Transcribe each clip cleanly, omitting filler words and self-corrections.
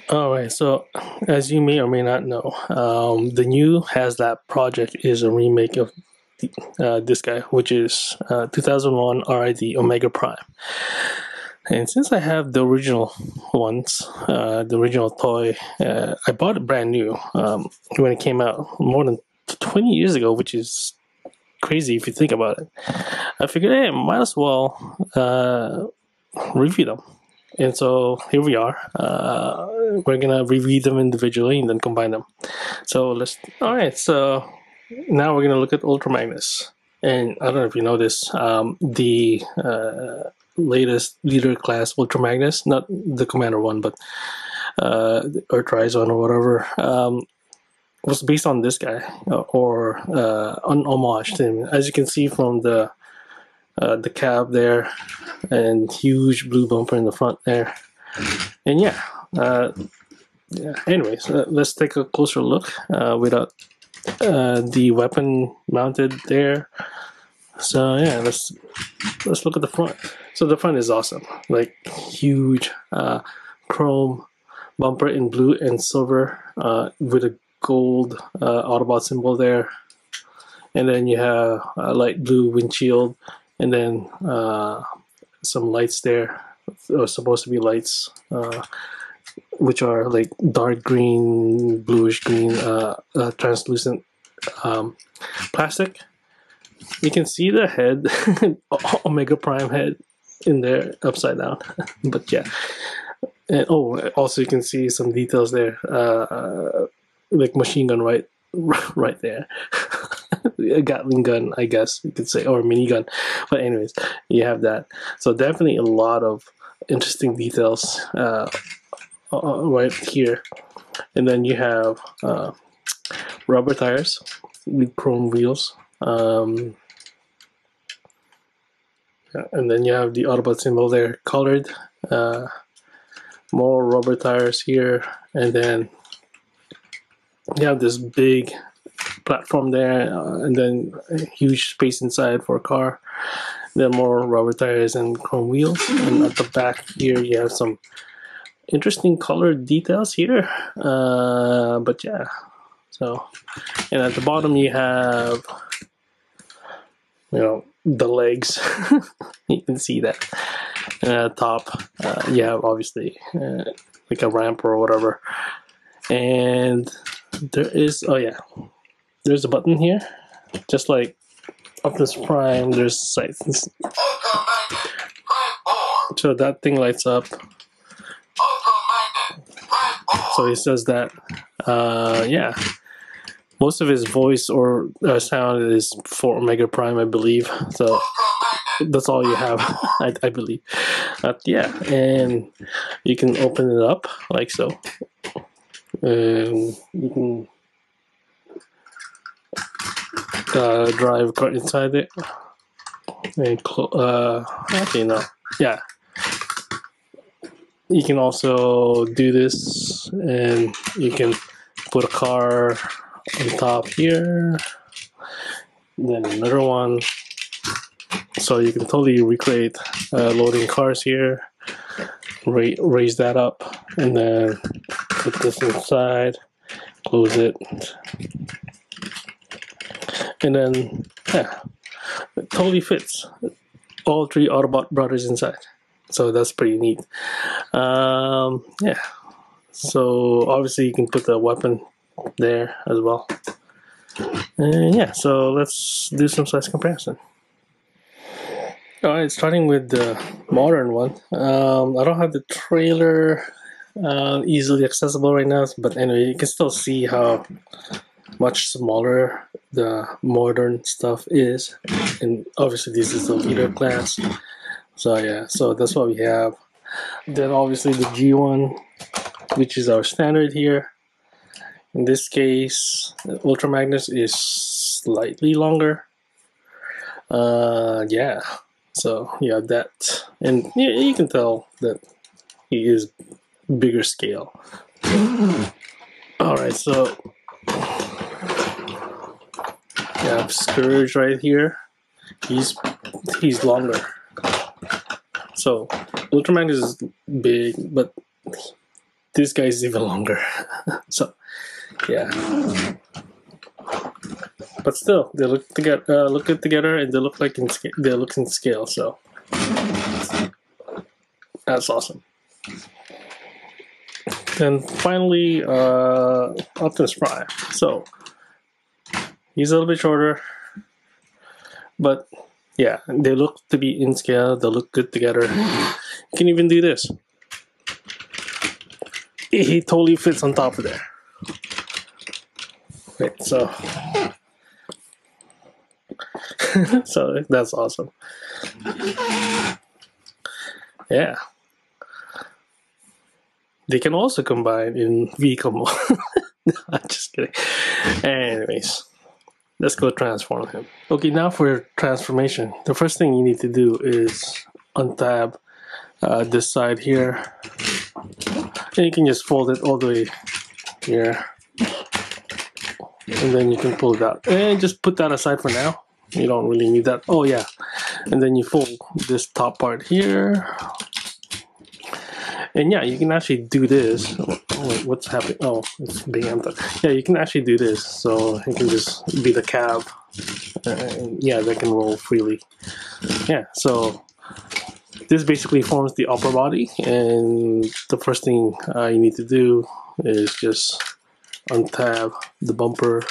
All right, so as you may or may not know, the new HasLab project is a remake of this guy, which is 2001 RiD Omega Prime. And since I have the original ones, the original toy, I bought it brand new when it came out more than 20 years ago, which is crazy if you think about it. I figured, hey, might as well review them. And so here we are. We're gonna review them individually and then combine them. So all right. So now we're gonna look at Ultra Magnus. And I don't know if you know this. The latest leader class Ultra Magnus, not the Commander one, but the Earthrise one or whatever, was based on this guy or an homage to him. As you can see from the cab there and huge blue bumper in the front there. And yeah, anyways, let's take a closer look without the weapon mounted there. So yeah, let's look at the front. So the front is awesome, like huge chrome bumper in blue and silver with a gold Autobot symbol there, and then you have a light blue windshield, and then some lights there. Are supposed to be lights, which are like dark green, bluish green, translucent plastic. You can see the head, Omega Prime head, in there upside down. But yeah, and also you can see some details there, like machine gun right there. A Gatling gun, I guess you could say, or a minigun. But anyways, you have that. So definitely a lot of interesting details right here. And then you have rubber tires with chrome wheels. And then you have the Autobot symbol there, colored. More rubber tires here, and then you have this big platform there, and then a huge space inside for a car. Then more rubber tires and chrome wheels, and at the back here you have some interesting colored details here. But yeah, so, and at the bottom you have, the legs. You can see that. And at the top you have obviously like a ramp or whatever, and there is there's a button here, just like Optimus Prime. There's sights, so that thing lights up. So he says that yeah, most of his voice or sound is for Omega Prime, I believe. So that's all you have, I believe. Yeah, and you can open it up like so. You can drive a car inside it, and actually no, yeah. You can also do this, and you can put a car on top here, then another one. So you can totally recreate loading cars here. Raise that up, and then put this inside, close it, and then yeah, it totally fits all three Autobot brothers inside. So that's pretty neat. Yeah. So obviously you can put the weapon there as well. And yeah, so let's do some size comparison. Alright, starting with the modern one. I don't have the trailer easily accessible right now, but anyway, you can still see how much smaller the modern stuff is. And obviously this is the leader class. So yeah, so that's what we have. Then obviously the G1, which is our standard here. In this case, Ultra Magnus is slightly longer. Yeah, so you have that, and you can tell that he is bigger scale. All right, so you have Scourge right here. He's longer. So Ultra Magnus is big, but this guy is even longer. So yeah, but still they look together, look good together, and they look like they look in scale. So that's awesome. And finally, Optimus Prime. So he's a little bit shorter, but yeah, they look to be in scale. They look good together. You can even do this. He totally fits on top of there. Right, so so that's awesome. Yeah. They can also combine in vehicle mode. I'm just kidding. Anyways, let's go transform him. Okay, now for transformation. The first thing you need to do is untab this side here. And you can just fold it all the way here. And then you can pull it out. And just put that aside for now. You don't really need that. Oh yeah. And then you fold this top part here. And yeah, you can actually do this. Oh, wait, what's happening? Oh, it's being emptied. Yeah, you can actually do this. So it can just be the cab. Yeah, that can roll freely. Yeah, so this basically forms the upper body. And the first thing you need to do is just untab the bumper,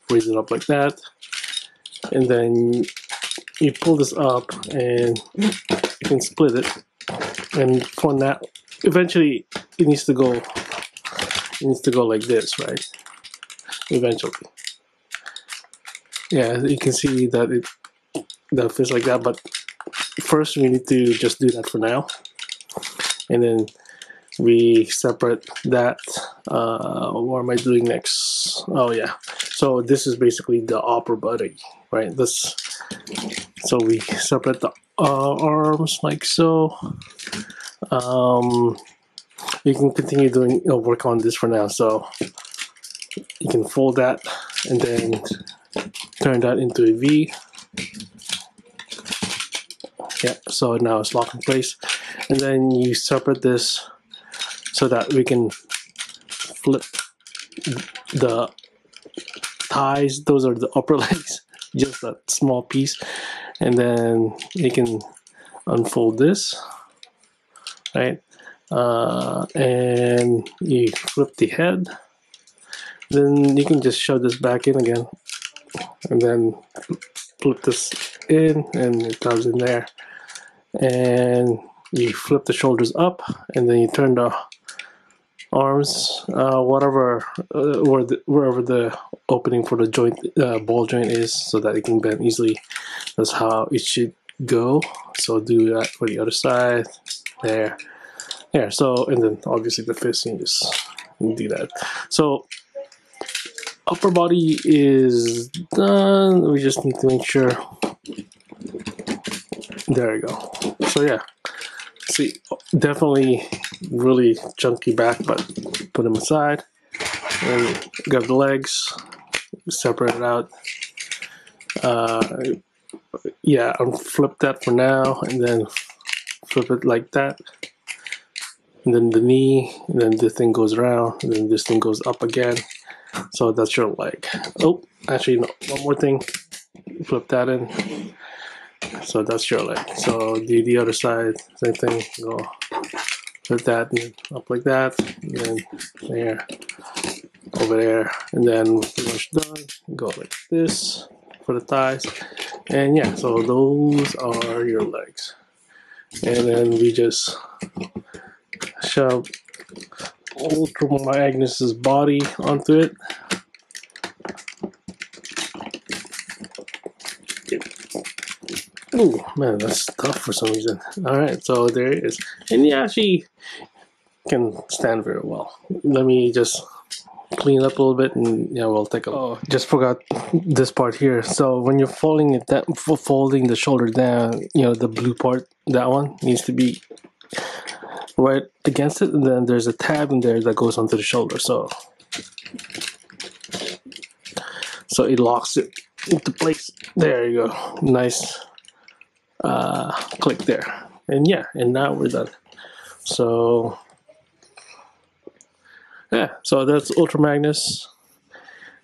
raise it up like that. And then you pull this up and you can split it. And for that, eventually it needs to go like this, right? Eventually. Yeah, you can see that that fits like that, but first we need to just do that for now. And then we separate that. What am I doing next? Oh yeah. So this is basically the upper body, right? So we separate the arms like so. You can continue doing work on this for now. So you can fold that and then turn that into a V. Yeah, so now it's locked in place. And then you separate this so that we can flip the thighs. Those are the upper legs, just that small piece. And then you can unfold this, right? And you flip the head. Then you can just shove this back in again. And then flip this in and it comes in there. And you flip the shoulders up and then you turn the arms wherever the opening for the joint ball joint is, so that it can bend easily. That's how it should go. So do that for the other side. There. So, and then obviously the fist, you just do that. So upper body is done. We just need to make sure. There we go. So yeah, see, definitely really chunky back, but put them aside and grab the legs, separate it out. Yeah, unflip that for now, and then flip it like that. And then the knee, and then this thing goes around, and then this thing goes up again. So that's your leg. Oh, actually, no, one more thing. Flip that in. So that's your leg. So do the other side, same thing. Go flip that and up like that, and then there, over there, and then once done, go like this for the thighs. And yeah, so those are your legs. And then we just shove Ultra Magnus's body onto it. Oh man, that's tough for some reason. Alright, so there it is. And yeah, she can stand very well. Let me just clean it up a little bit and yeah, we'll take a look. Oh, just forgot this part here. So when you're folding it down, folding the shoulder down, the blue part, that one needs to be right against it, and then there's a tab in there that goes onto the shoulder. So it locks it into place. There you go. Nice click there. And yeah, and now we're done. So yeah, so that's Ultra Magnus.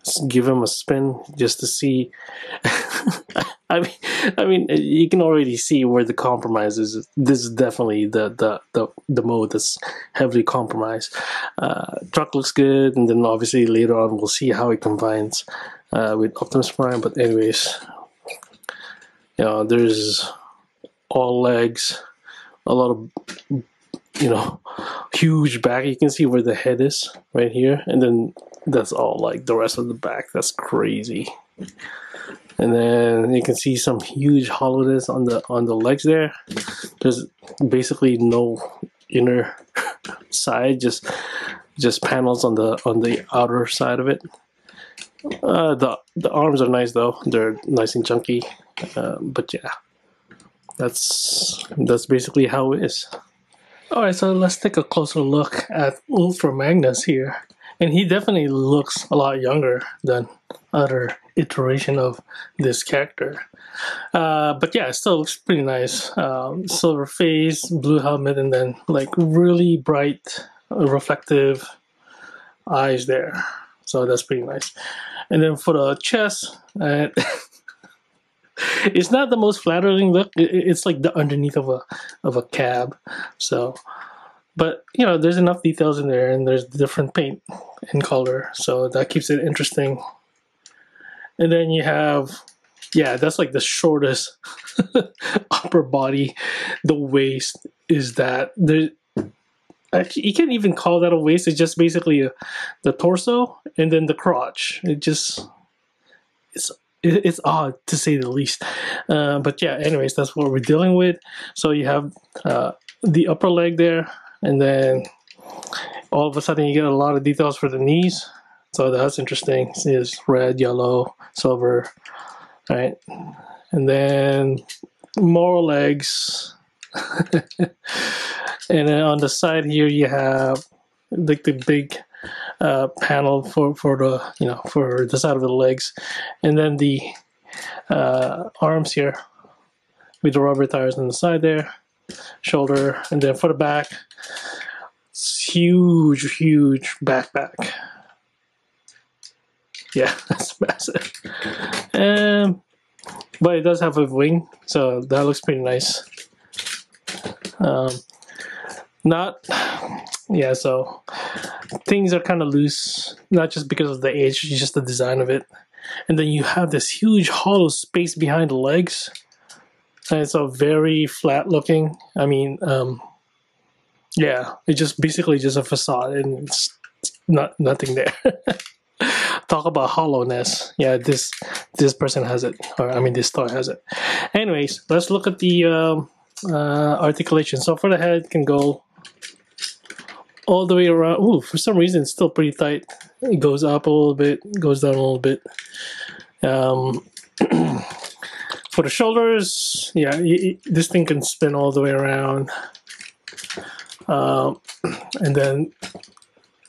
Let's give him a spin just to see. I mean, you can already see where the compromise is. This is definitely the mode that's heavily compromised. Truck looks good, and then obviously later on we'll see how it combines with Optimus Prime. But anyways, you know, there's all legs, a lot of, you know, huge back. You can see where the head is right here, and then that's all like the rest of the back. That's crazy. And then you can see some huge hollowness on the legs there. There's basically no inner side, just panels on the outer side of it. The arms are nice though. They're nice and chunky. But yeah, that's basically how it is. Alright, so let's take a closer look at Ultra Magnus here. And he definitely looks a lot younger than other iteration of this character. But yeah, it still looks pretty nice. Silver face, blue helmet, and then like really bright, reflective eyes there. So that's pretty nice. And then for the chest, it's not the most flattering look. It's like the underneath of a cab. So, but you know, there's enough details in there, and there's different paint and color, so that keeps it interesting. And then you have, yeah, that's like the shortest upper body. The waist is that there. Actually, you can't even call that a waist. It's just basically the torso and then the crotch. It's odd to say the least. But yeah, anyways, that's what we're dealing with. So you have the upper leg there, and then all of a sudden you get a lot of details for the knees. So that's interesting. It's red, yellow, silver, right? And then more legs. And then on the side here you have like the big panel for the, you know, for the side of the legs, and then the arms here with the rubber tires on the side there, shoulder, and then for the back, huge backpack. Yeah, that's massive. But it does have a wing, so that looks pretty nice. Yeah, so things are kind of loose, not just because of the age, just the design of it. And then you have this huge hollow space behind the legs, and it's a very flat looking. I mean, yeah, it's just basically just a facade, and it's nothing there. Talk about hollowness. Yeah, this person has it, or I mean, this toy has it. Anyways, let's look at the articulation. So for the head, it can go all the way around. Ooh, for some reason it's still pretty tight. It goes up a little bit, goes down a little bit. For the shoulders, yeah, this thing can spin all the way around. And then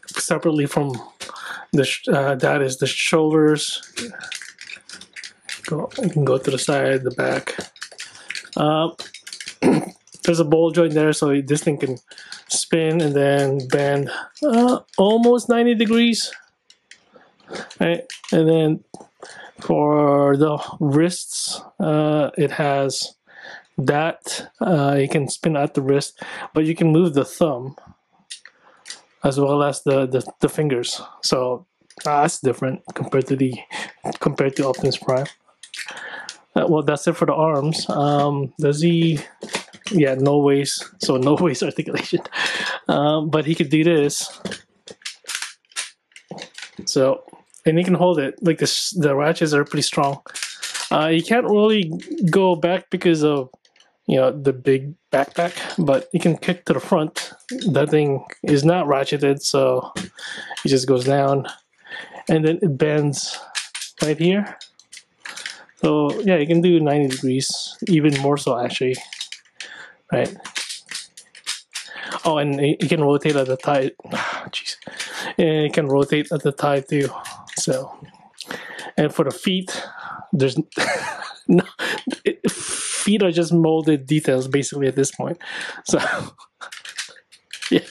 separately from the that is the shoulders. You can go to the side, the back. There's a ball joint there, so this thing can spin and then bend almost 90 degrees. Right, and then for the wrists, it has that you can spin at the wrist, but you can move the thumb as well as the fingers. So that's different compared to Optimus Prime. Well, that's it for the arms. Does he? Yeah, no waist, so no waist articulation. But he could do this. So, and he can hold it. Like this, the ratchets are pretty strong. You can't really go back because of, you know, the big backpack, but you can kick to the front. That thing is not ratcheted, so it just goes down, and then it bends right here. So yeah, you can do 90 degrees, even more so actually, right? Oh, and you can rotate at the thigh. Jeez, and you can rotate at the thigh too. So, and for the feet, there's no. Feet are just molded details basically at this point. So Yeah,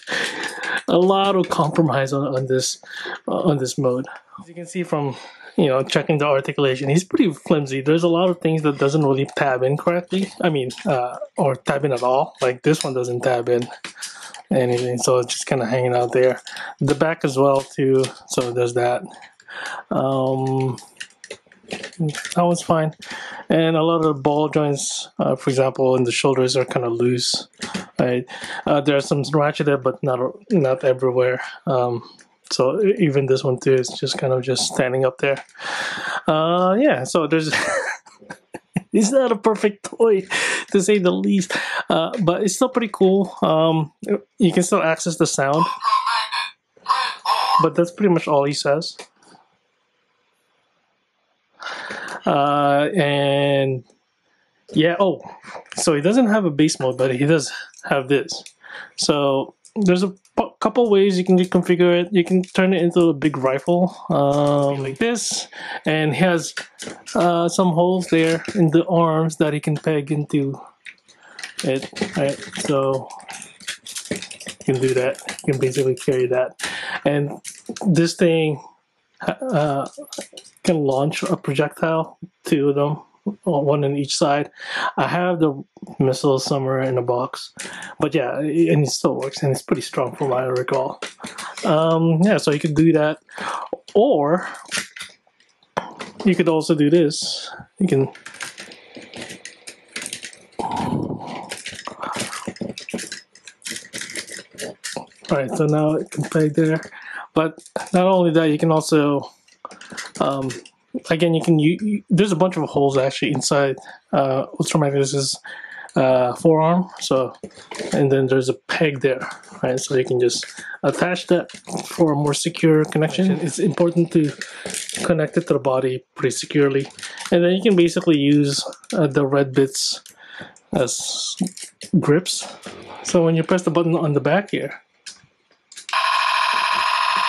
a lot of compromise on this mode. As you can see from checking the articulation, he's pretty flimsy. There's a lot of things that doesn't really tab in correctly. I mean, or tab in at all. Like this one doesn't tab in anything, so it's just kind of hanging out there. The back as well too. So there's that. That was fine, and a lot of the ball joints, for example, in the shoulders are kind of loose. Right, there are some ratcheted, but not everywhere. So even this one too is just kind of just standing up there. Yeah, so there's. It's not a perfect toy, to say the least, but it's still pretty cool. You can still access the sound, but that's pretty much all he says. And yeah, oh, so he doesn't have a bass mode, but he does have this. So there's a couple ways you can configure it. You can turn it into a big rifle, like this, and he has some holes there in the arms that he can peg into it. Right, so you can do that. You can basically carry that, and this thing can launch a projectile, 2 of them, one on each side. I have the missile somewhere in a box, but yeah, and it still works, and it's pretty strong from what I recall. Yeah, so you could do that, or you could also do this. You can alright, so now it can peg there, but not only that, you can also again, you can there's a bunch of holes actually inside Ultra Magnus's forearm. So, and then there's a peg there, right? So you can just attach that for a more secure connection. It's important to connect it to the body pretty securely, and then you can basically use the red bits as grips. So when you press the button on the back here,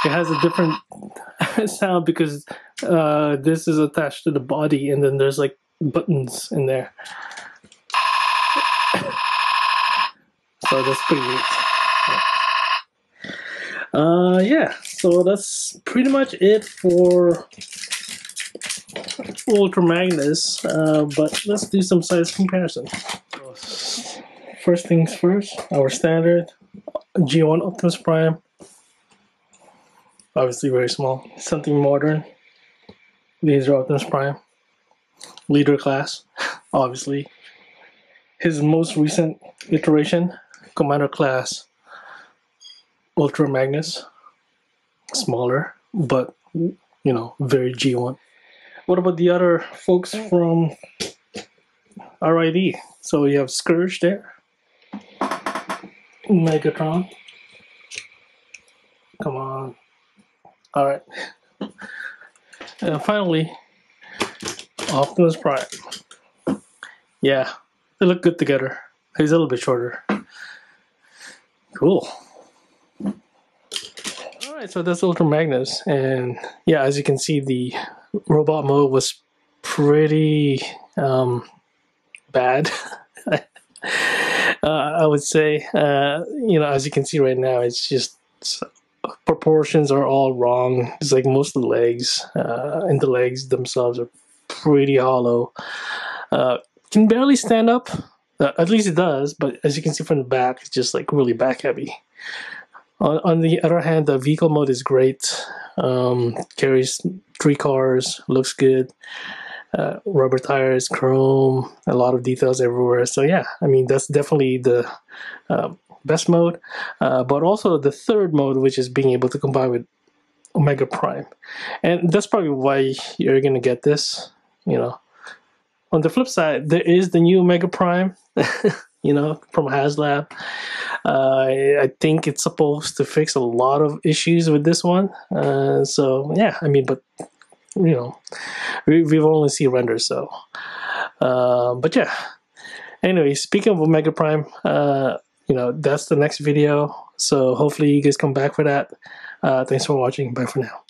it has a different sound because this is attached to the body, and then there's like buttons in there. So that's pretty neat. Yeah, so that's pretty much it for Ultra Magnus, but let's do some size comparison. So, first things first, our standard G1 Optimus Prime. Obviously very small. Something modern, Laser Optimus Prime. Leader class, obviously. His most recent iteration, Commander class Ultra Magnus. Smaller, but very G1. What about the other folks from RiD? So you have Scourge there, Megatron. Come on. Alright. And finally, Optimus Prime. Yeah, they look good together. He's a little bit shorter. Cool. Alright, so that's Ultra Magnus. And yeah, as you can see, the robot mode was pretty bad. I would say, as you can see right now, it's just proportions are all wrong. It's like most of the legs and the legs themselves are pretty hollow. Can barely stand up. At least it does, but as you can see from the back, it's just like really back heavy. On the other hand, the vehicle mode is great. Carries 3 cars, looks good. Rubber tires, chrome, a lot of details everywhere. So yeah, I mean, that's definitely the best mode, but also the third mode, which is being able to combine with Omega Prime, and that's probably why you're gonna get this. On the flip side, there is the new Omega Prime, from HasLab. I think it's supposed to fix a lot of issues with this one. So yeah, I mean, but we've only seen renders, so. But yeah. Anyway, speaking of Omega Prime, that's the next video. So hopefully you guys come back for that. Thanks for watching. Bye for now.